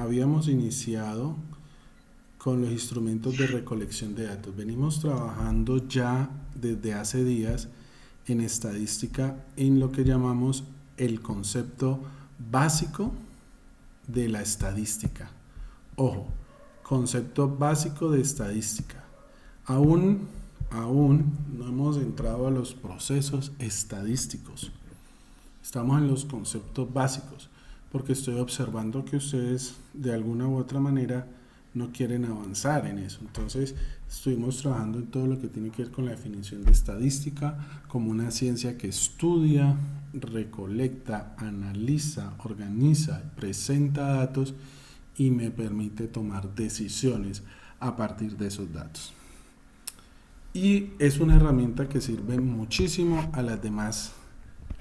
habíamos iniciado con los instrumentos de recolección de datos. Venimos trabajando ya desde hace días en estadística en lo que llamamos el concepto básico de la estadística. Ojo, concepto básico de estadística. Aún no hemos entrado a los procesos estadísticos. Estamos en los conceptos básicos, porque estoy observando que ustedes de alguna u otra manera no quieren avanzar en eso. Entonces, estuvimos trabajando en todo lo que tiene que ver con la definición de estadística como una ciencia que estudia, recolecta, analiza, organiza, presenta datos y me permite tomar decisiones a partir de esos datos. Y es una herramienta que sirve muchísimo a las demás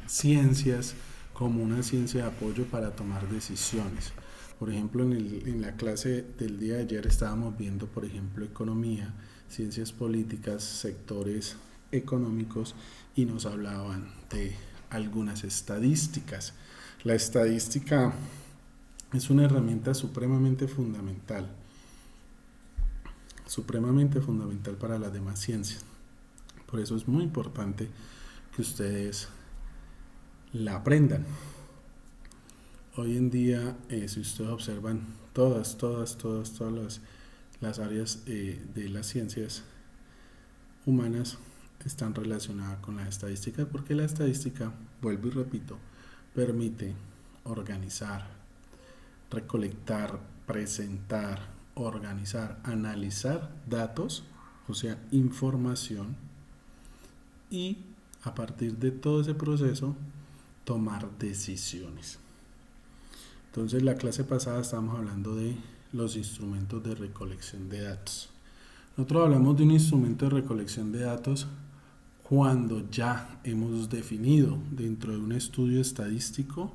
ciencias como una ciencia de apoyo para tomar decisiones. Por ejemplo, en la clase del día de ayer estábamos viendo, por ejemplo, economía, ciencias políticas, sectores económicos y nos hablaban de algunas estadísticas. La estadística es una herramienta supremamente fundamental para las demás ciencias. Por eso es muy importante que ustedes la aprendan. Hoy en día, si ustedes observan, todas las áreas de las ciencias humanas están relacionadas con la estadística, porque la estadística, vuelvo y repito, permite organizar, recolectar, presentar, organizar, analizar datos, o sea, información, y a partir de todo ese proceso tomar decisiones. Entonces, la clase pasada estábamos hablando de los instrumentos de recolección de datos. Nosotros hablamos de un instrumento de recolección de datos cuando ya hemos definido dentro de un estudio estadístico,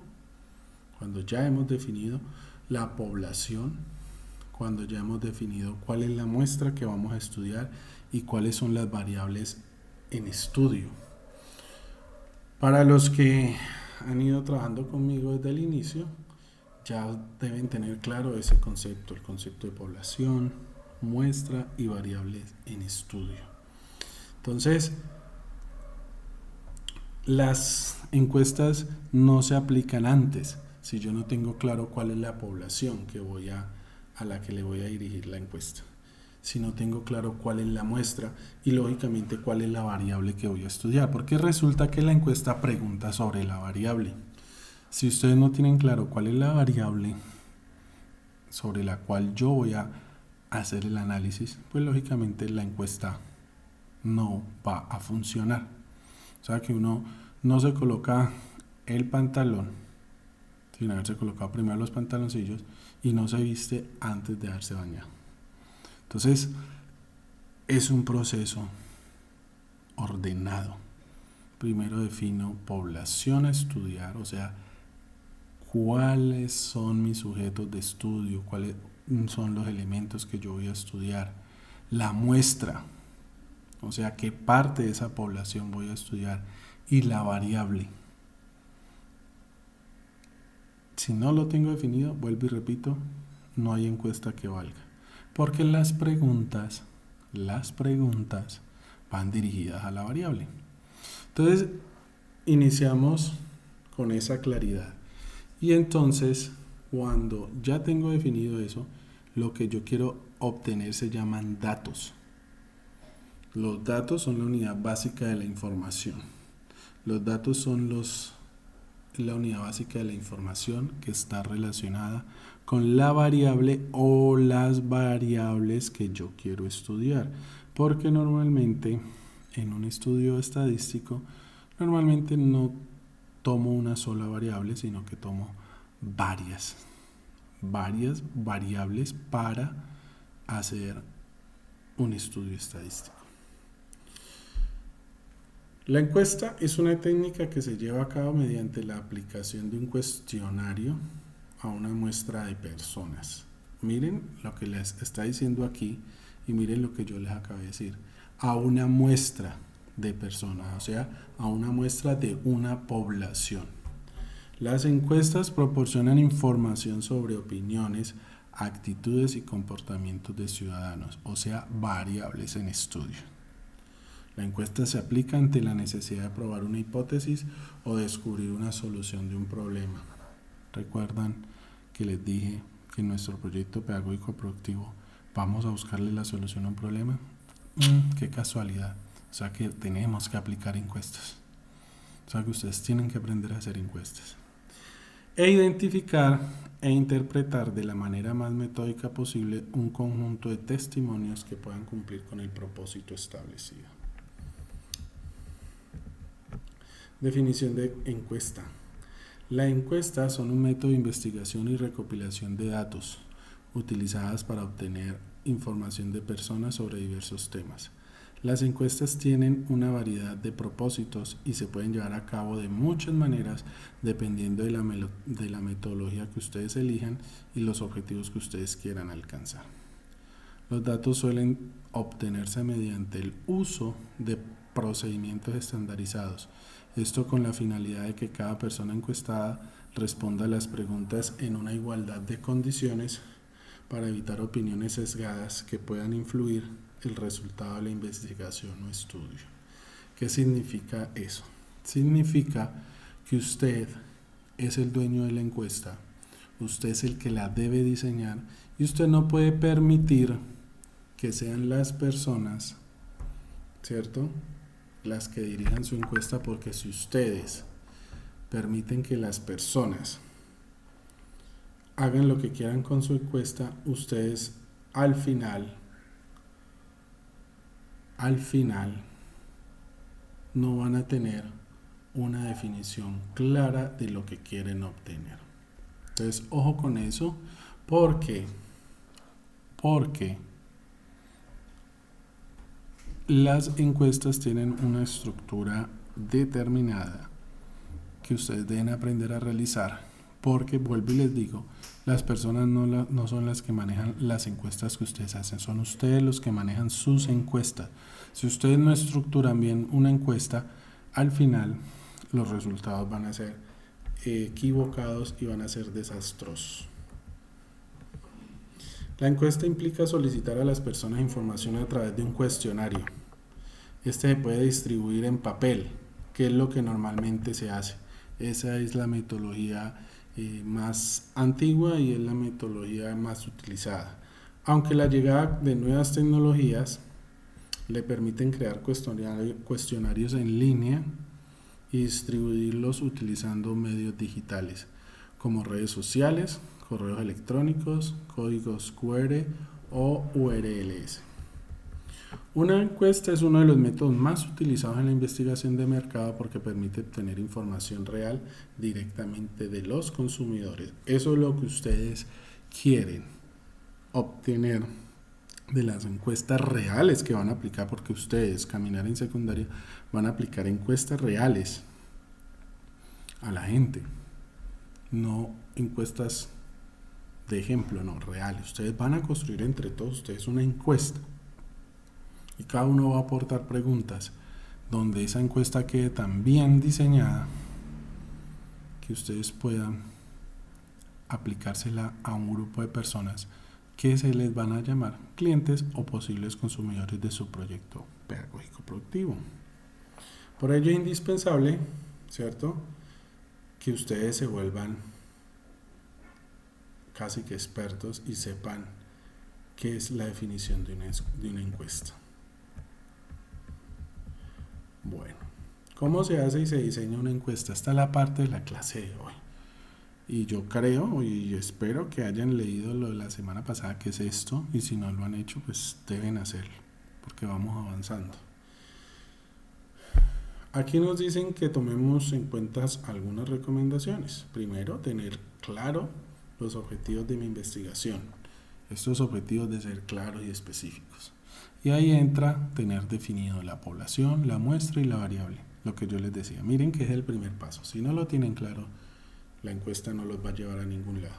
cuando ya hemos definido la población, cuando ya hemos definido cuál es la muestra que vamos a estudiar y cuáles son las variables en estudio. Para los que han ido trabajando conmigo desde el inicio, ya deben tener claro ese concepto, el concepto de población, muestra y variables en estudio. Entonces, las encuestas no se aplican antes si yo no tengo claro cuál es la población a la que le voy a dirigir la encuesta, si no tengo claro cuál es la muestra y lógicamente cuál es la variable que voy a estudiar, porque resulta que la encuesta pregunta sobre la variable. Si ustedes no tienen claro cuál es la variable sobre la cual yo voy a hacer el análisis, pues lógicamente la encuesta no va a funcionar. O sea que uno no se coloca el pantalón sin haberse colocado primero los pantaloncillos y no se viste antes de haberse bañado. Entonces, es un proceso ordenado. Primero defino población a estudiar, o sea, cuáles son mis sujetos de estudio, cuáles son los elementos que yo voy a estudiar, la muestra, o sea, qué parte de esa población voy a estudiar, y la variable. Si no lo tengo definido, vuelvo y repito, no hay encuesta que valga, porque las preguntas van dirigidas a la variable. Entonces, iniciamos con esa claridad. Y entonces, cuando ya tengo definido eso, lo que yo quiero obtener se llaman datos. Los datos son la unidad básica de la información. Los datos son la unidad básica de la información que está relacionada con la variable o las variables que yo quiero estudiar. Porque normalmente, en un estudio estadístico, normalmente no tomo una sola variable, sino que tomo varias variables para hacer un estudio estadístico. La encuesta es una técnica que se lleva a cabo mediante la aplicación de un cuestionario a una muestra de personas. Miren lo que les está diciendo aquí y miren lo que yo les acabo de decir. A una muestra de personas, o sea, a una muestra de una población. Las encuestas proporcionan información sobre opiniones, actitudes y comportamientos de ciudadanos, o sea, variables en estudio. La encuesta se aplica ante la necesidad de probar una hipótesis o descubrir una solución de un problema. ¿Recuerdan que les dije que en nuestro proyecto pedagógico productivo vamos a buscarle la solución a un problema? Qué casualidad. O sea que tenemos que aplicar encuestas. O sea que ustedes tienen que aprender a hacer encuestas. E identificar e interpretar de la manera más metódica posible un conjunto de testimonios que puedan cumplir con el propósito establecido. Definición de encuesta. La encuesta son un método de investigación y recopilación de datos utilizadas para obtener información de personas sobre diversos temas. Las encuestas tienen una variedad de propósitos y se pueden llevar a cabo de muchas maneras dependiendo de la metodología que ustedes elijan y los objetivos que ustedes quieran alcanzar. Los datos suelen obtenerse mediante el uso de procedimientos estandarizados. Esto con la finalidad de que cada persona encuestada responda a las preguntas en una igualdad de condiciones para evitar opiniones sesgadas que puedan influir el resultado de la investigación o estudio. ¿Qué significa eso? Significa que usted es el dueño de la encuesta, usted es el que la debe diseñar y usted no puede permitir que sean las personas, ¿cierto?, las que dirijan su encuesta, porque si ustedes permiten que las personas hagan lo que quieran con su encuesta, ustedes al final no van a tener una definición clara de lo que quieren obtener. Entonces, ojo con eso, porque las encuestas tienen una estructura determinada que ustedes deben aprender a realizar, porque vuelvo y les digo, las personas no son las que manejan las encuestas que ustedes hacen, son ustedes los que manejan sus encuestas. Si ustedes no estructuran bien una encuesta, al final los resultados van a ser equivocados y van a ser desastrosos. La encuesta implica solicitar a las personas información a través de un cuestionario. Este se puede distribuir en papel, que es lo que normalmente se hace. Esa es la metodología más antigua y es la metodología más utilizada. Aunque la llegada de nuevas tecnologías le permiten crear cuestionarios en línea y distribuirlos utilizando medios digitales como redes sociales, correos electrónicos, códigos QR o URLs. Una encuesta es uno de los métodos más utilizados en la investigación de mercado porque permite obtener información real directamente de los consumidores. Eso es lo que ustedes quieren obtener de las encuestas reales que van a aplicar, porque ustedes, Caminar en Secundaria, van a aplicar encuestas reales a la gente, no encuestas de ejemplo, no, reales. Ustedes van a construir entre todos ustedes una encuesta y cada uno va a aportar preguntas donde esa encuesta quede tan bien diseñada que ustedes puedan aplicársela a un grupo de personas que se les van a llamar clientes o posibles consumidores de su proyecto pedagógico productivo. Por ello es indispensable, ¿cierto?, que ustedes se vuelvan casi que expertos y sepan qué es la definición de una encuesta. Bueno, ¿cómo se hace y se diseña una encuesta? Esta es la parte de la clase de hoy. Y yo creo y espero que hayan leído lo de la semana pasada, que es esto, y si no lo han hecho, pues deben hacerlo, porque vamos avanzando. Aquí nos dicen que tomemos en cuenta algunas recomendaciones. Primero, tener claro los objetivos de mi investigación. Estos objetivos de ser claros y específicos. Y ahí entra tener definido la población, la muestra y la variable. Lo que yo les decía. Miren que es el primer paso. Si no lo tienen claro, la encuesta no los va a llevar a ningún lado.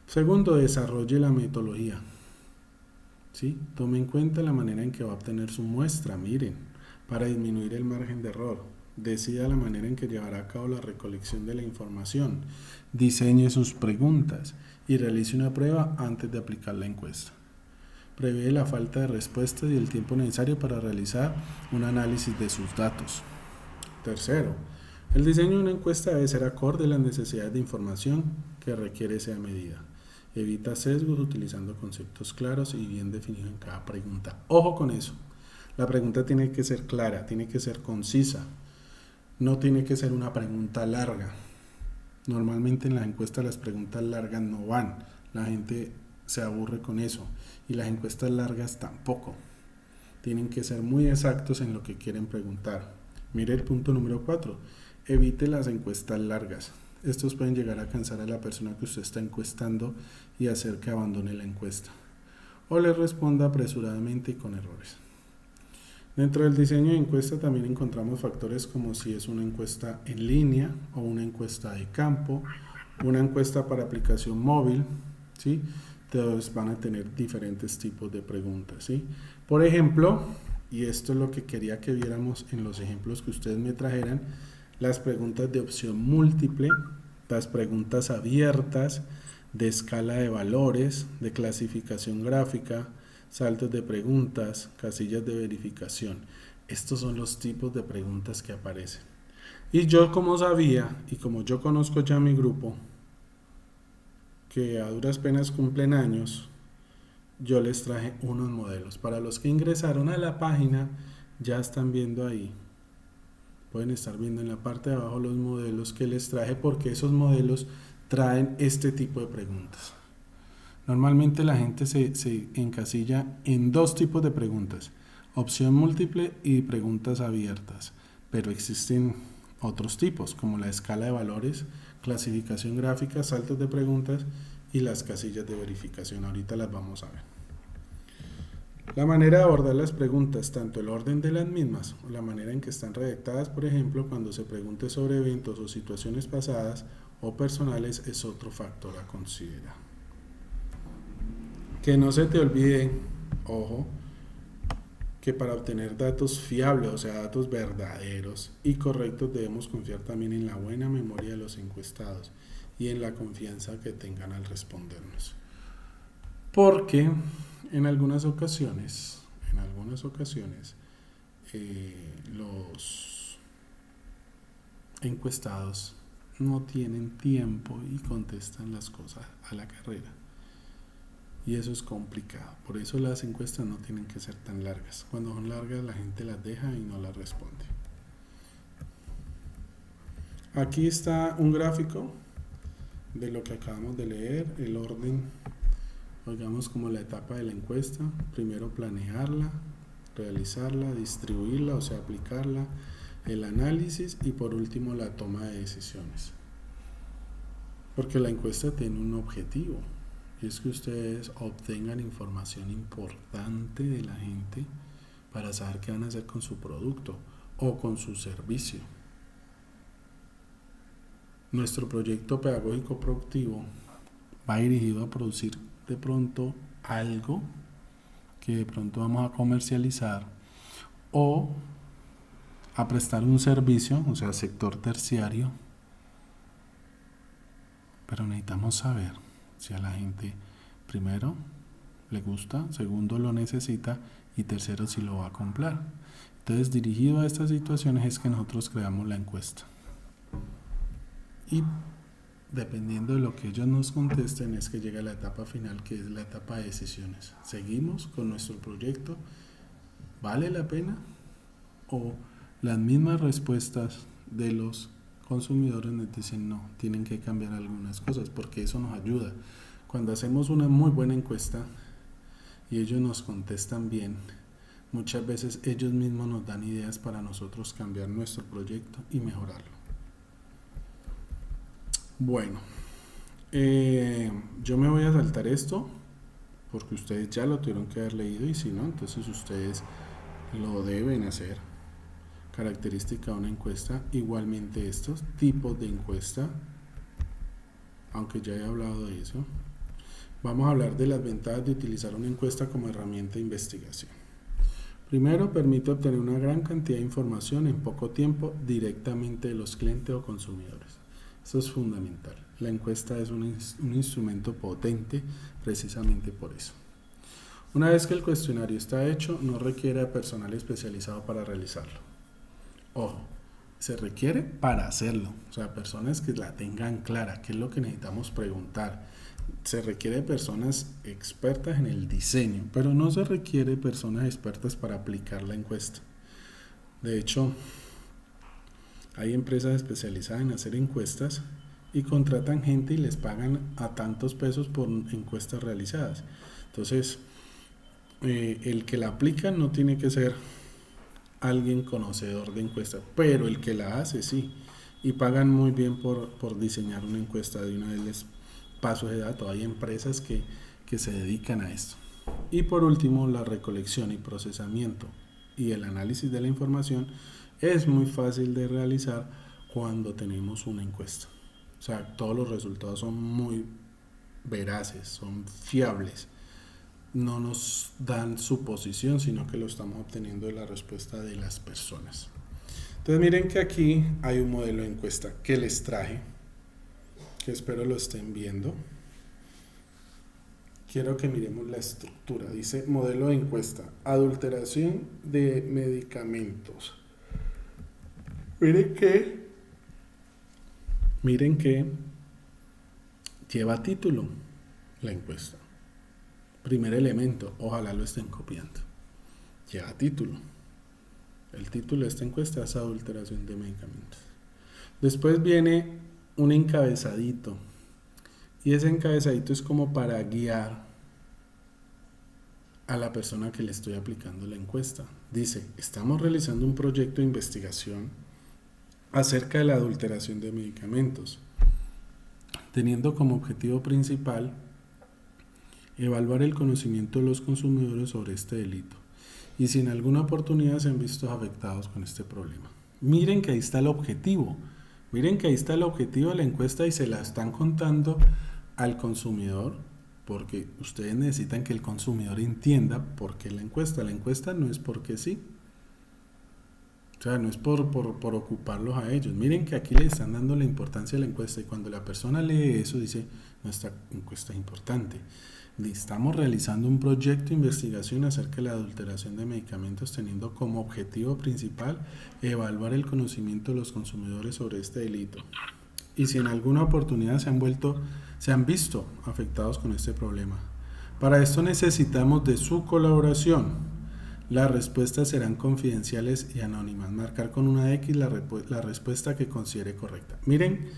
Segundo, desarrolle la metodología. ¿Sí? Tome en cuenta la manera en que va a obtener su muestra. Miren, para disminuir el margen de error. Decida la manera en que llevará a cabo la recolección de la información, diseñe sus preguntas y realice una prueba antes de aplicar la encuesta. Prevé la falta de respuestas y el tiempo necesario para realizar un análisis de sus datos. Tercero, el diseño de una encuesta debe ser acorde a las necesidades de información que requiere esa medida. Evita sesgos utilizando conceptos claros y bien definidos en cada pregunta. Ojo con eso. La pregunta tiene que ser clara, tiene que ser concisa. No tiene que ser una pregunta larga. Normalmente en las encuestas las preguntas largas no van. La gente se aburre con eso. Y las encuestas largas tampoco. Tienen que ser muy exactos en lo que quieren preguntar. Mire el punto número 4. Evite las encuestas largas. Estos pueden llegar a cansar a la persona que usted está encuestando y hacer que abandone la encuesta. O le responda apresuradamente y con errores. Dentro del diseño de encuesta también encontramos factores como si es una encuesta en línea o una encuesta de campo, una encuesta para aplicación móvil, ¿sí? Todos van a tener diferentes tipos de preguntas, ¿sí? Por ejemplo, y esto es lo que quería que viéramos en los ejemplos que ustedes me trajeran, las preguntas de opción múltiple, las preguntas abiertas, de escala de valores, de clasificación gráfica, saltos de preguntas, casillas de verificación. Estos son los tipos de preguntas que aparecen. Y yo como sabía, y como yo conozco ya mi grupo, que a duras penas cumplen años, yo les traje unos modelos. Para los que ingresaron a la página, ya están viendo ahí. Pueden estar viendo en la parte de abajo los modelos que les traje, porque esos modelos traen este tipo de preguntas. Normalmente la gente se encasilla en dos tipos de preguntas, opción múltiple y preguntas abiertas, pero existen otros tipos como la escala de valores, clasificación gráfica, saltos de preguntas y las casillas de verificación. Ahorita las vamos a ver. La manera de abordar las preguntas, tanto el orden de las mismas o la manera en que están redactadas, por ejemplo, cuando se pregunte sobre eventos o situaciones pasadas o personales, es otro factor a considerar. Que no se te olvide, ojo, que para obtener datos fiables, o sea, datos verdaderos y correctos, debemos confiar también en la buena memoria de los encuestados y en la confianza que tengan al respondernos. Porque en algunas ocasiones, los encuestados no tienen tiempo y contestan las cosas a la carrera. Y eso es complicado. Por eso las encuestas no tienen que ser tan largas. Cuando son largas la gente las deja y no las responde. Aquí está un gráfico de lo que acabamos de leer, el orden, digamos como la etapa de la encuesta. Primero planearla, realizarla, distribuirla, o sea, aplicarla, el análisis y por último la toma de decisiones. Porque la encuesta tiene un objetivo. Y es que ustedes obtengan información importante de la gente para saber qué van a hacer con su producto o con su servicio. Nuestro proyecto pedagógico productivo va dirigido a producir de pronto algo que de pronto vamos a comercializar o a prestar un servicio, o sea, sector terciario, pero necesitamos saber si a la gente, primero, le gusta, segundo, lo necesita y tercero, si lo va a comprar. Entonces, dirigido a estas situaciones es que nosotros creamos la encuesta. Y dependiendo de lo que ellos nos contesten es que llega la etapa final, que es la etapa de decisiones. ¿Seguimos con nuestro proyecto? ¿Vale la pena? ¿O las mismas respuestas de los consumidores nos dicen no, tienen que cambiar algunas cosas? Porque eso nos ayuda. Cuando hacemos una muy buena encuesta y ellos nos contestan bien, muchas veces ellos mismos nos dan ideas para nosotros cambiar nuestro proyecto y mejorarlo. Bueno, yo me voy a saltar esto porque ustedes ya lo tuvieron que haber leído y si no, entonces ustedes lo deben hacer. Característica de una encuesta, igualmente estos tipos de encuesta, aunque ya he hablado de eso. Vamos a hablar de las ventajas de utilizar una encuesta como herramienta de investigación. Primero, permite obtener una gran cantidad de información en poco tiempo directamente de los clientes o consumidores. Eso es fundamental. La encuesta es un instrumento potente precisamente por eso. Una vez que el cuestionario está hecho, no requiere de personal especializado para realizarlo. Ojo, se requiere para hacerlo, o sea, personas que la tengan clara, qué es lo que necesitamos preguntar. Se requiere de personas expertas en el diseño, pero no se requiere de personas expertas para aplicar la encuesta. De hecho, hay empresas especializadas en hacer encuestas y contratan gente y les pagan a tantos pesos por encuestas realizadas. Entonces, el que la aplica no tiene que ser alguien conocedor de encuestas, pero el que la hace sí, y pagan muy bien por diseñar una encuesta. De una vez les paso de datos, hay empresas que se dedican a esto. Y por último, la recolección y procesamiento y el análisis de la información es muy fácil de realizar cuando tenemos una encuesta. O sea, todos los resultados son muy veraces, son fiables. No nos dan suposición, sino que lo estamos obteniendo de la respuesta de las personas. Entonces miren que aquí hay un modelo de encuesta que les traje, que espero lo estén viendo. Quiero que miremos la estructura. Dice modelo de encuesta, adulteración de medicamentos. Miren que lleva título la encuesta. Primer elemento, ojalá lo estén copiando. Lleva título. El título de esta encuesta es adulteración de medicamentos. Después viene un encabezadito. Y ese encabezadito es como para guiar a la persona que le estoy aplicando la encuesta. Dice, estamos realizando un proyecto de investigación acerca de la adulteración de medicamentos, teniendo como objetivo principal evaluar el conocimiento de los consumidores sobre este delito y si en alguna oportunidad se han visto afectados con este problema. Miren que ahí está el objetivo, miren que ahí está el objetivo de la encuesta y se la están contando al consumidor porque ustedes necesitan que el consumidor entienda por qué la encuesta no es porque sí. O sea, no es por ocuparlos a ellos. Miren que aquí le están dando la importancia a la encuesta y cuando la persona lee eso dice, nuestra encuesta es importante. Estamos realizando un proyecto de investigación acerca de la adulteración de medicamentos teniendo como objetivo principal evaluar el conocimiento de los consumidores sobre este delito. Y si en alguna oportunidad se han visto afectados con este problema. Para esto necesitamos de su colaboración. Las respuestas serán confidenciales y anónimas. Marcar con una X la respuesta que considere correcta. Miren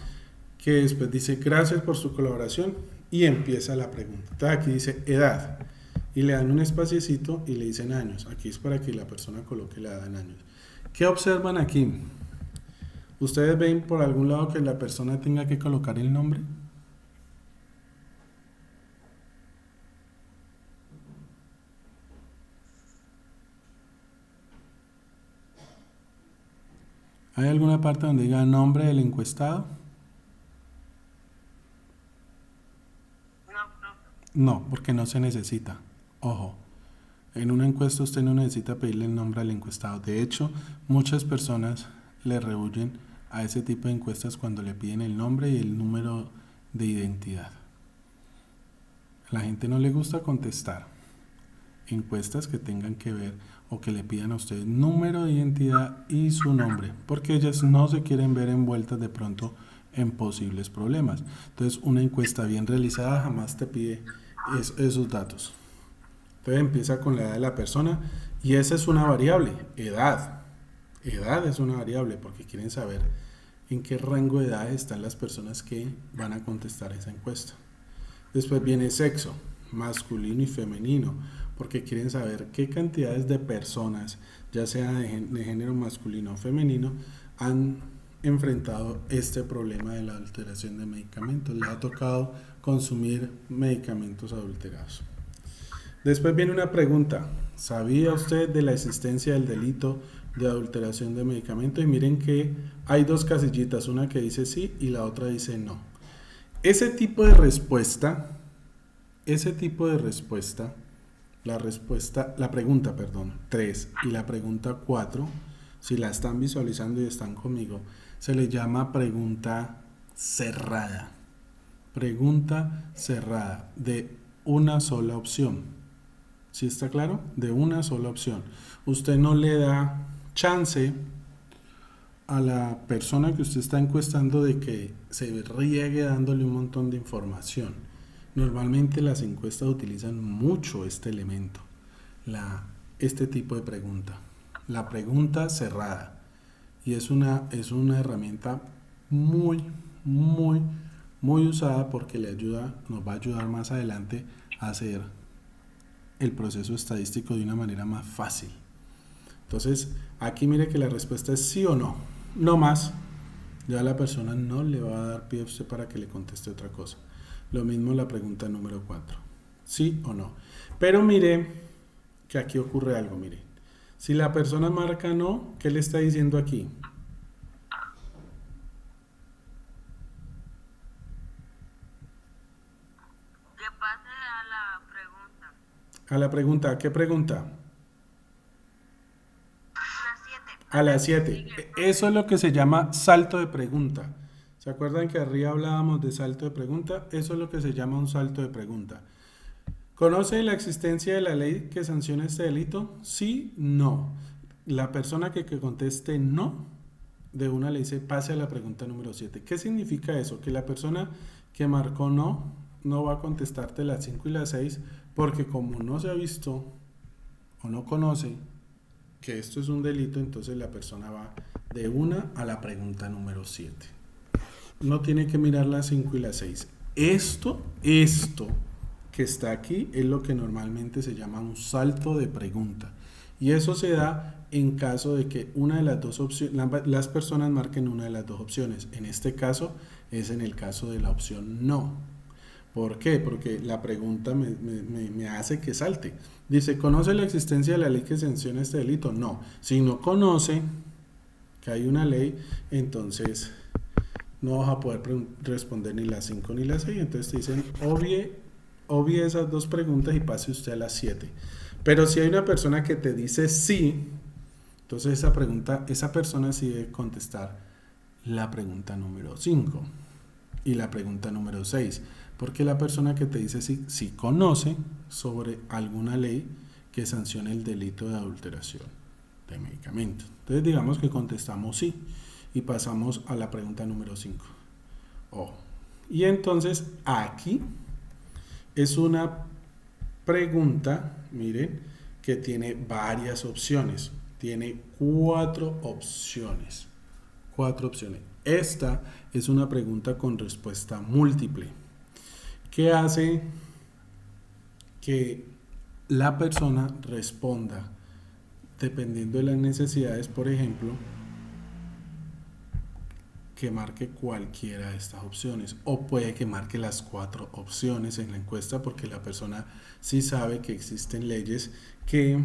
que después dice gracias por su colaboración y empieza la pregunta. Entonces aquí dice edad y le dan un espaciecito y le dicen años. Aquí es para que la persona coloque la edad en años. ¿Qué observan aquí? ¿Ustedes ven por algún lado que la persona tenga que colocar el nombre? ¿Hay alguna parte donde diga nombre del encuestado? No, porque no se necesita. Ojo, en una encuesta usted no necesita pedirle el nombre al encuestado. De hecho, muchas personas le rehuyen a ese tipo de encuestas cuando le piden el nombre y el número de identidad. A la gente no le gusta contestar encuestas que tengan que ver o que le pidan a usted número de identidad y su nombre, porque ellas no se quieren ver envueltas de pronto en posibles problemas. Entonces, una encuesta bien realizada jamás te pide esos datos. Entonces empieza con la edad de la persona y esa es una variable, edad. Edad es una variable porque quieren saber en qué rango de edad están las personas que van a contestar esa encuesta. Después viene sexo, masculino y femenino, porque quieren saber qué cantidades de personas, ya sea de género masculino o femenino, han enfrentado este problema de la adulteración de medicamentos. Les ha tocado consumir medicamentos adulterados. Después viene una pregunta. ¿Sabía usted de la existencia del delito de adulteración de medicamentos? Y miren que hay dos casillitas, una que dice sí y la otra dice no. Ese tipo de respuesta la pregunta, perdón, 3 y la pregunta 4, si la están visualizando y están conmigo, se le llama pregunta cerrada. Pregunta cerrada de una sola opción. ¿Sí está claro? De una sola opción. Usted no le da chance a la persona que usted está encuestando de que se riegue dándole un montón de información. Normalmente las encuestas utilizan mucho este elemento, este tipo de pregunta, la pregunta cerrada. Y es una herramienta muy, muy, muy usada porque nos va a ayudar más adelante a hacer el proceso estadístico de una manera más fácil. Entonces, aquí mire que la respuesta es sí o no, no más. Ya la persona no le va a dar pie a usted para que le conteste otra cosa. Lo mismo la pregunta número 4, sí o no. Pero mire que aquí ocurre algo, mire. Si la persona marca no, ¿qué le está diciendo aquí? Que pase a la pregunta. A la pregunta, ¿qué pregunta? La 7. A las 7. Eso es lo que se llama salto de pregunta. ¿Se acuerdan que arriba hablábamos de salto de pregunta? Eso es lo que se llama un salto de pregunta. ¿Conoce la existencia de la ley que sanciona este delito? Sí, no. La persona que conteste no, de una le dice pase a la pregunta número 7. ¿Qué significa eso? Que la persona que marcó no va a contestarte las 5 y las 6 porque como no se ha visto o no conoce que esto es un delito, entonces la persona va de una a la pregunta número 7. No tiene que mirar las 5 y las 6. Esto que está aquí es lo que normalmente se llama un salto de pregunta. Y eso se da en caso de que una de las dos opciones, las personas marquen una de las dos opciones. En este caso es en el caso de la opción no. ¿Por qué? Porque la pregunta me hace que salte. Dice, ¿conoce la existencia de la ley que sanciona este delito? No. Si no conoce que hay una ley, entonces no vas a poder responder ni las 5 ni las 6. Entonces te dicen, obvie esas dos preguntas y pase usted a las 7. Pero si hay una persona que te dice sí, entonces esa persona sí debe contestar la pregunta número 5 y la pregunta número 6. Porque la persona que te dice sí conoce sobre alguna ley que sancione el delito de adulteración de medicamentos. Entonces digamos que contestamos sí y pasamos a la pregunta número 5. Y entonces aquí es una pregunta, miren, que tiene varias opciones. Tiene 4 opciones. 4 opciones. Esta es una pregunta con respuesta múltiple, que hace que la persona responda dependiendo de las necesidades, por ejemplo, que marque cualquiera de estas opciones o puede que marque las 4 opciones en la encuesta porque la persona sí sabe que existen leyes que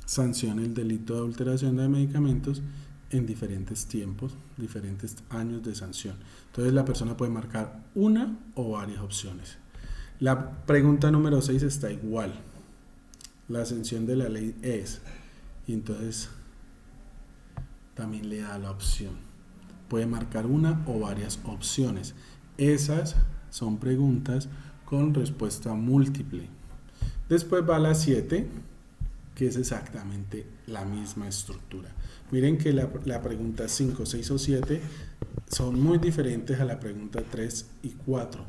sancionan el delito de adulteración de medicamentos en diferentes tiempos, diferentes años de sanción. Entonces la persona puede marcar una o varias opciones. La pregunta número 6 está igual. La sanción de la ley es, y entonces también le da la opción. Puede marcar una o varias opciones. Esas son preguntas con respuesta múltiple. Después va la 7, que es exactamente la misma estructura. Miren que la pregunta 5, 6 o 7 son muy diferentes a la pregunta 3 y 4.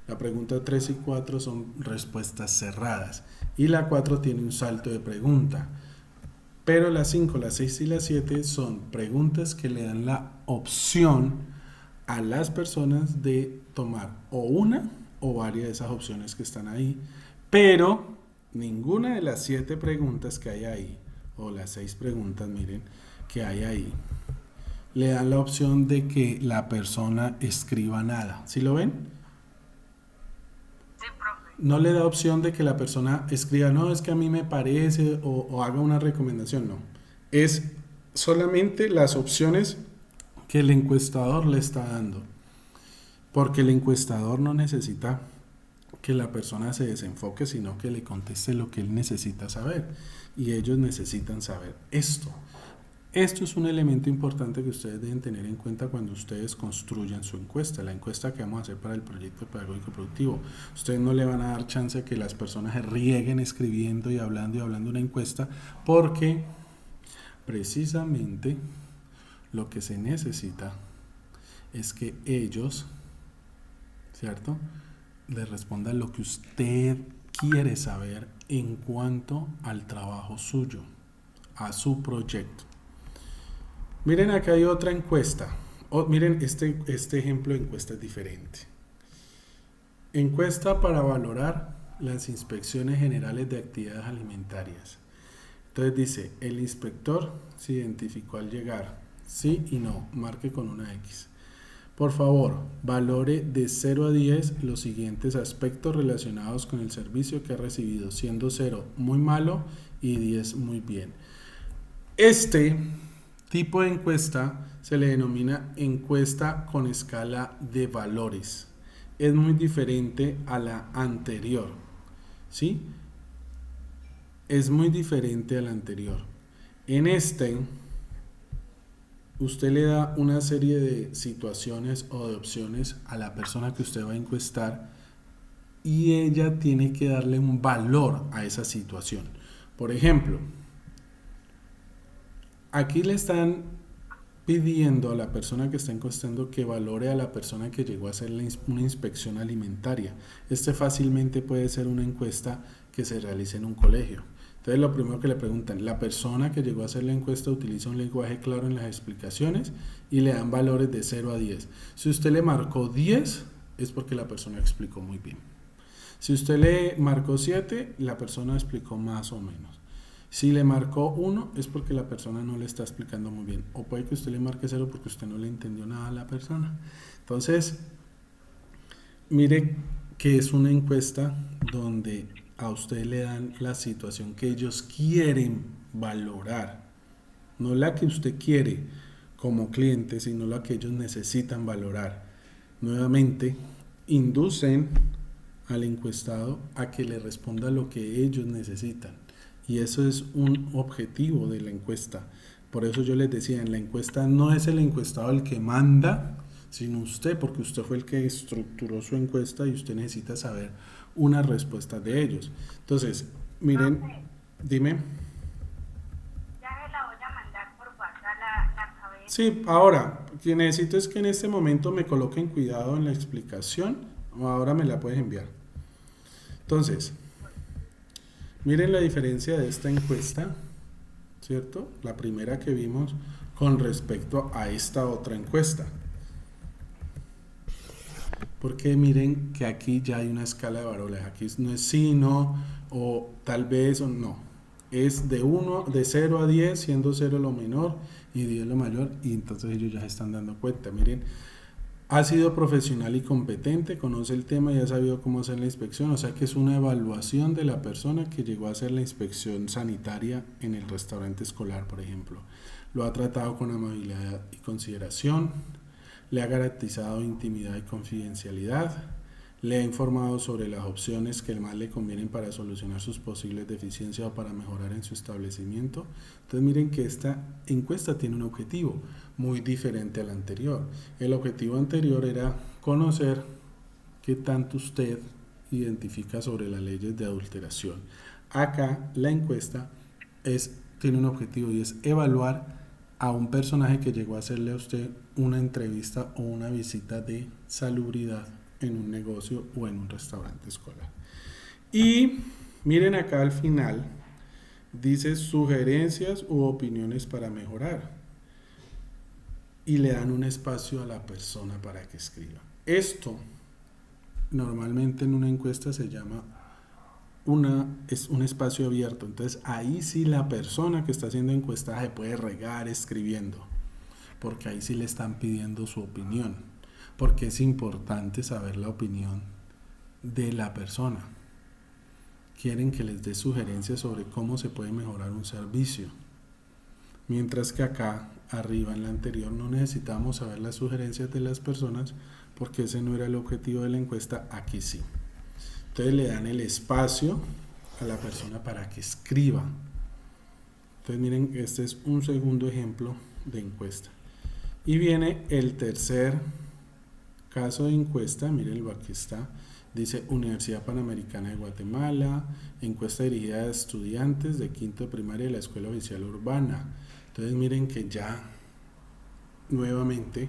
La pregunta 3 y 4 son respuestas cerradas y la 4 tiene un salto de pregunta. Pero las 5, las 6 y las 7 son preguntas que le dan la opción a las personas de tomar o una o varias de esas opciones que están ahí. Pero ninguna de las 7 preguntas que hay ahí, o las 6 preguntas, miren, que hay ahí, le dan la opción de que la persona escriba nada. ¿Sí lo ven? Sí, profe. No le da opción de que la persona escriba, no, es que a mí me parece, o haga una recomendación, no. Es solamente las opciones que el encuestador le está dando. Porque el encuestador no necesita que la persona se desenfoque, sino que le conteste lo que él necesita saber. Y ellos necesitan saber esto. Esto es un elemento importante que ustedes deben tener en cuenta cuando ustedes construyan su encuesta, la encuesta que vamos a hacer para el proyecto pedagógico productivo. Ustedes no le van a dar chance a que las personas se rieguen escribiendo y hablando una encuesta, porque precisamente lo que se necesita es que ellos, ¿cierto?, le respondan lo que usted quiere saber en cuanto al trabajo suyo, a su proyecto. Miren, acá hay otra encuesta. Miren, este ejemplo de encuesta es diferente. Encuesta para valorar las inspecciones generales de actividades alimentarias. Entonces dice, el inspector se identificó al llegar. Sí y no, marque con una X. Por favor, valore de 0 a 10 los siguientes aspectos relacionados con el servicio que ha recibido, siendo 0 muy malo y 10 muy bien. Este tipo de encuesta se le denomina encuesta con escala de valores. Es muy diferente a la anterior, ¿sí? Es muy diferente a la anterior. En este, usted le da una serie de situaciones o de opciones a la persona que usted va a encuestar y ella tiene que darle un valor a esa situación. Por ejemplo, aquí le están pidiendo a la persona que está encuestando que valore a la persona que llegó a hacer una inspección alimentaria. Este fácilmente puede ser una encuesta que se realice en un colegio. Entonces lo primero que le preguntan, la persona que llegó a hacer la encuesta utiliza un lenguaje claro en las explicaciones y le dan valores de 0 a 10. Si usted le marcó 10 es porque la persona explicó muy bien. Si usted le marcó 7, la persona explicó más o menos. Si le marcó 1 es porque la persona no le está explicando muy bien. O puede que usted le marque 0 porque usted no le entendió nada a la persona. Entonces, mire que es una encuesta donde a usted le dan la situación que ellos quieren valorar. No la que usted quiere como cliente, sino la que ellos necesitan valorar. Nuevamente, inducen al encuestado a que le responda lo que ellos necesitan. Y eso es un objetivo de la encuesta. Por eso yo les decía, en la encuesta no es el encuestado el que manda, sino usted, porque usted fue el que estructuró su encuesta y usted necesita saber una respuesta de ellos. Entonces, miren, dime. Ya se la voy a mandar por WhatsApp la cabeza. Sí, ahora, lo que necesito es que en este momento me coloquen cuidado en la explicación, o ahora me la puedes enviar. Entonces, miren la diferencia de esta encuesta, ¿cierto? La primera que vimos con respecto a esta otra encuesta. Porque miren que aquí ya hay una escala de valores. Aquí no es sí, no, o tal vez, o no. Es de 0 a 10, siendo 0 lo menor y 10 lo mayor. Y entonces ellos ya se están dando cuenta. Miren, ha sido profesional y competente, conoce el tema y ha sabido cómo hacer la inspección. O sea que es una evaluación de la persona que llegó a hacer la inspección sanitaria en el restaurante escolar, por ejemplo. Lo ha tratado con amabilidad y consideración. Le ha garantizado intimidad y confidencialidad, le ha informado sobre las opciones que más le convienen para solucionar sus posibles deficiencias o para mejorar en su establecimiento. Entonces miren que esta encuesta tiene un objetivo muy diferente al anterior. El objetivo anterior era conocer qué tanto usted identifica sobre las leyes de adulteración. Acá la encuesta tiene un objetivo y es evaluar a un personaje que llegó a hacerle a usted una entrevista o una visita de salubridad en un negocio o en un restaurante escolar. Y miren acá al final, dice sugerencias u opiniones para mejorar. Y le dan un espacio a la persona para que escriba. Esto normalmente en una encuesta se llama es un espacio abierto. Entonces ahí sí la persona que está haciendo encuestaje puede regar escribiendo, porque ahí sí le están pidiendo su opinión, porque es importante saber la opinión de la persona. Quieren que les dé sugerencias sobre cómo se puede mejorar un servicio, mientras que acá arriba en la anterior no necesitamos saber las sugerencias de las personas porque ese no era el objetivo de la encuesta. Aquí sí. Entonces le dan el espacio a la persona para que escriba. Entonces miren, este es un segundo ejemplo de encuesta. Y viene el tercer caso de encuesta, mírenlo, aquí está. Dice Universidad Panamericana de Guatemala, encuesta dirigida a estudiantes de quinto de primaria de la Escuela Oficial Urbana. Entonces miren que ya nuevamente,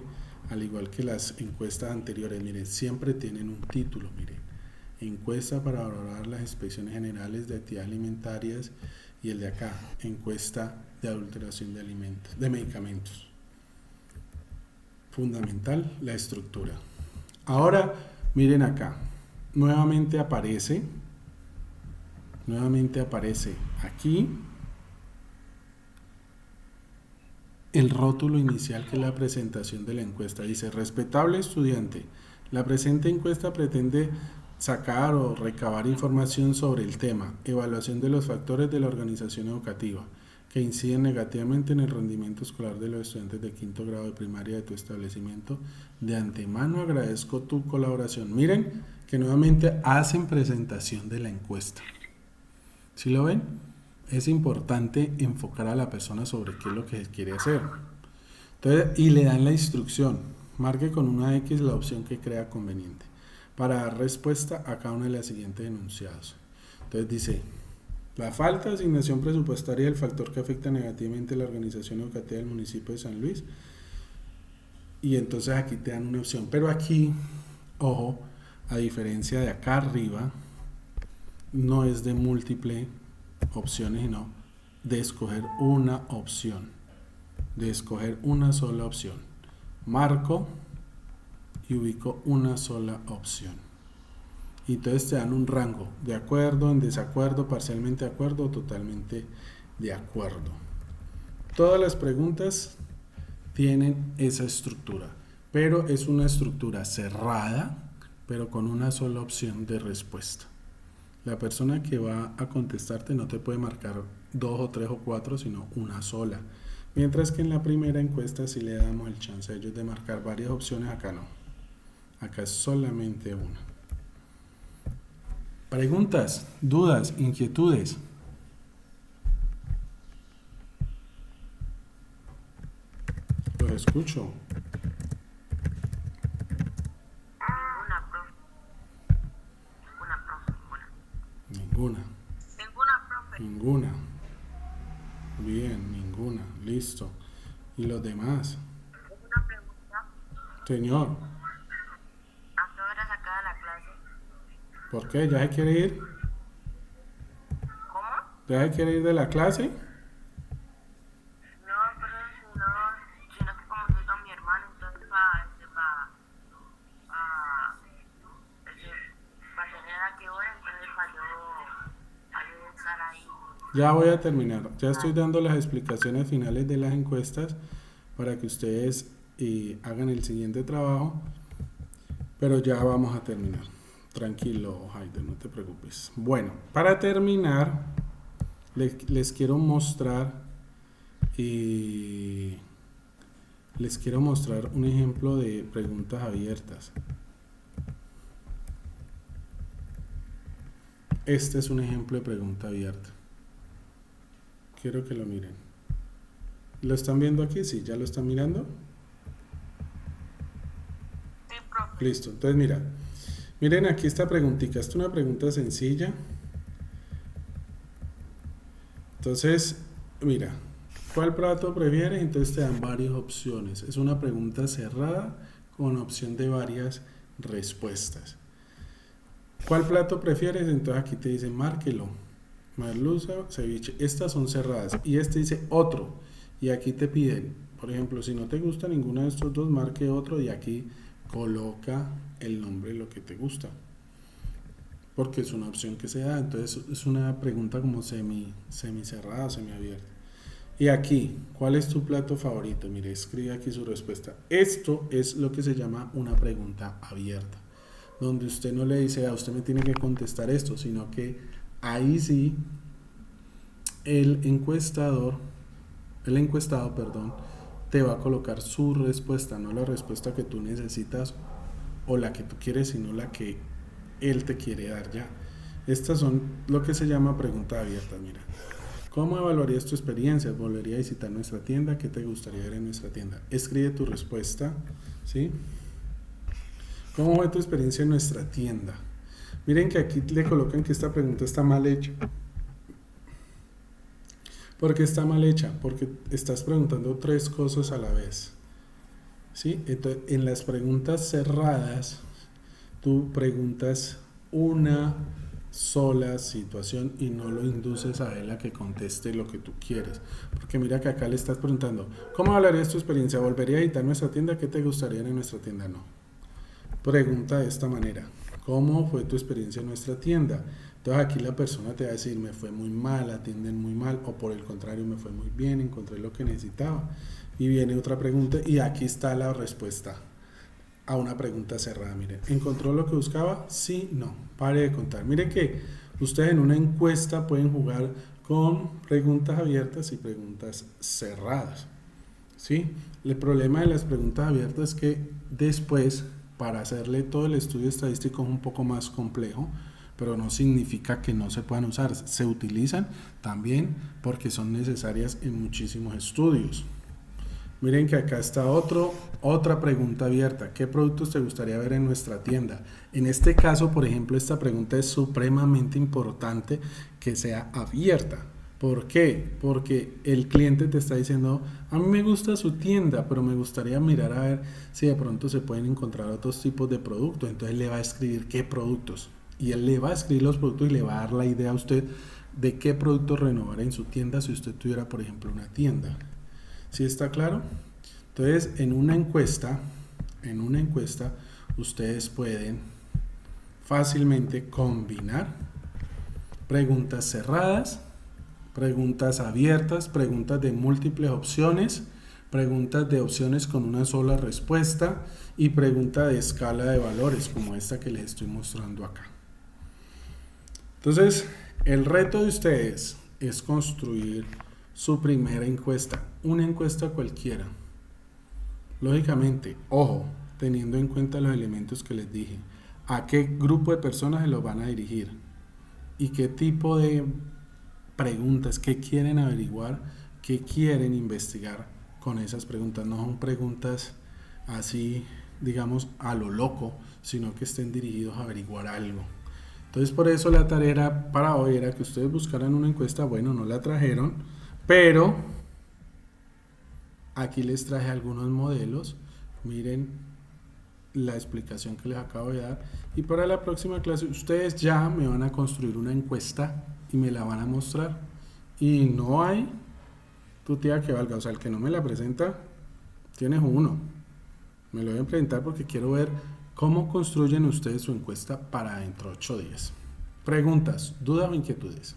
al igual que las encuestas anteriores, miren, siempre tienen un título, miren. Encuesta para valorar las inspecciones generales de actividades alimentarias, y el de acá, encuesta de adulteración de alimentos, de medicamentos. Fundamental la estructura. Ahora miren acá, nuevamente aparece aquí el rótulo inicial, que es la presentación de la encuesta. Dice: respetable estudiante, la presente encuesta pretende sacar o recabar información sobre el tema, evaluación de los factores de la organización educativa que inciden negativamente en el rendimiento escolar de los estudiantes de quinto grado de primaria de tu establecimiento. De antemano agradezco tu colaboración. Miren que nuevamente hacen presentación de la encuesta. ¿Sí lo ven? Es importante enfocar a la persona sobre qué es lo que quiere hacer. Entonces, y le dan la instrucción: marque con una X la opción que crea conveniente para dar respuesta a cada uno de los siguientes enunciados. Entonces dice: la falta de asignación presupuestaria es el factor que afecta negativamente la organización educativa del municipio de San Luis. Y entonces aquí te dan una opción, pero aquí, ojo, a diferencia de acá arriba, no es de múltiple opciones, sino de escoger una opción, de escoger una sola opción. Marco y ubico una sola opción. Y entonces te dan un rango: de acuerdo, en desacuerdo, parcialmente de acuerdo o totalmente de acuerdo. Todas las preguntas tienen esa estructura, pero es una estructura cerrada, pero con una sola opción de respuesta. La persona que va a contestarte no te puede marcar 2 o 3 o 4, sino una sola. Mientras que en la primera encuesta sí le damos el chance a ellos de marcar varias opciones, acá no. Acá es solamente una. Preguntas, dudas, inquietudes. Los escucho. Ninguna. Ninguna. Bien, ninguna. Listo. ¿Y los demás? Una pregunta. Señor. ¿A qué hora se acaba la clase? ¿Por qué? ¿Ya se quiere ir? ¿Cómo? ¿Ya se quiere ir de la clase? No, pero sino que como soy con mi hermano, entonces para tener a qué hora, entonces para yo estar ahí. Ya voy a terminar. Ya estoy dando las explicaciones finales de las encuestas para que ustedes hagan el siguiente trabajo, pero ya vamos a terminar. Tranquilo, Jaide, no te preocupes. Bueno, para terminar, les quiero mostrar un ejemplo de preguntas abiertas. Este es un ejemplo de pregunta abierta. Quiero que lo miren. ¿Lo están viendo aquí? Sí, ¿ya lo están mirando? Sí, profe. Listo, entonces miren aquí esta preguntita. Esta es una pregunta sencilla. Entonces, mira, ¿cuál plato prefieres? Entonces te dan varias opciones. Es una pregunta cerrada con opción de varias respuestas. ¿Cuál plato prefieres? Entonces aquí te dicen márquelo: merluza, ceviche. Estas son cerradas. Y este dice otro. Y aquí te piden, por ejemplo, si no te gusta ninguno de estos dos, marque otro, y aquí coloca el nombre de lo que te gusta, porque es una opción que se da. Entonces es una pregunta como semi cerrada, semi abierta. Y aquí, ¿cuál es tu plato favorito? Mire, escribe aquí su respuesta. Esto es lo que se llama una pregunta abierta, donde usted no le dice: a usted me tiene que contestar esto, sino que ahí sí el encuestado, te va a colocar su respuesta, no la respuesta que tú necesitas o la que tú quieres, sino la que él te quiere dar ya. Estas son lo que se llama pregunta abierta. Mira, ¿cómo evaluarías tu experiencia? ¿Volvería a visitar nuestra tienda? ¿Qué te gustaría ver en nuestra tienda? Escribe tu respuesta, ¿sí? ¿Cómo fue tu experiencia en nuestra tienda? Miren que aquí le colocan que esta pregunta está mal hecha. ¿Por qué está mal hecha? Porque estás preguntando tres cosas a la vez, ¿sí? Entonces, en las preguntas cerradas, tú preguntas una sola situación y no lo induces a él a que conteste lo que tú quieres. Porque mira que acá le estás preguntando, ¿cómo hablarías tu experiencia? ¿Volvería a editar nuestra tienda? ¿Qué te gustaría en nuestra tienda? No. Pregunta de esta manera, ¿cómo fue tu experiencia en nuestra tienda? Entonces aquí la persona te va a decir, me fue muy mal, atienden muy mal, o por el contrario, me fue muy bien, encontré lo que necesitaba. Y viene otra pregunta y aquí está la respuesta a una pregunta cerrada. Miren, ¿encontró lo que buscaba? Sí, no. Pare de contar. Miren que ustedes en una encuesta pueden jugar con preguntas abiertas y preguntas cerradas, ¿sí? El problema de las preguntas abiertas es que después, para hacerle todo el estudio estadístico es un poco más complejo, pero no significa que no se puedan usar. Se utilizan también porque son necesarias en muchísimos estudios. Miren que acá está otra pregunta abierta. ¿Qué productos te gustaría ver en nuestra tienda? En este caso, por ejemplo, esta pregunta es supremamente importante que sea abierta. ¿Por qué? Porque el cliente te está diciendo, a mí me gusta su tienda, pero me gustaría mirar a ver si de pronto se pueden encontrar otros tipos de productos. Entonces le va a escribir qué productos. Y él le va a escribir los productos y le va a dar la idea a usted de qué productos renovar en su tienda si usted tuviera, por ejemplo, una tienda. ¿Sí está claro? Entonces, en una encuesta, ustedes pueden fácilmente combinar preguntas cerradas, preguntas abiertas, preguntas de múltiples opciones, preguntas de opciones con una sola respuesta y pregunta de escala de valores, como esta que les estoy mostrando acá. Entonces, el reto de ustedes es construir su primera encuesta, una encuesta cualquiera. Lógicamente, ojo, teniendo en cuenta los elementos que les dije, a qué grupo de personas se los van a dirigir y qué tipo de preguntas, qué quieren averiguar, qué quieren investigar con esas preguntas. No son preguntas así, digamos, a lo loco, sino que estén dirigidos a averiguar algo. Entonces, por eso la tarea para hoy era que ustedes buscaran una encuesta. Bueno, no la trajeron, pero aquí les traje algunos modelos. Miren la explicación que les acabo de dar. Y para la próxima clase ustedes ya me van a construir una encuesta y me la van a mostrar. Y no hay tu tía que valga. O sea, el que no me la presenta, tienes uno. Me lo voy a presentar porque quiero ver cómo construyen ustedes su encuesta para dentro de 8 días. Preguntas, dudas o inquietudes.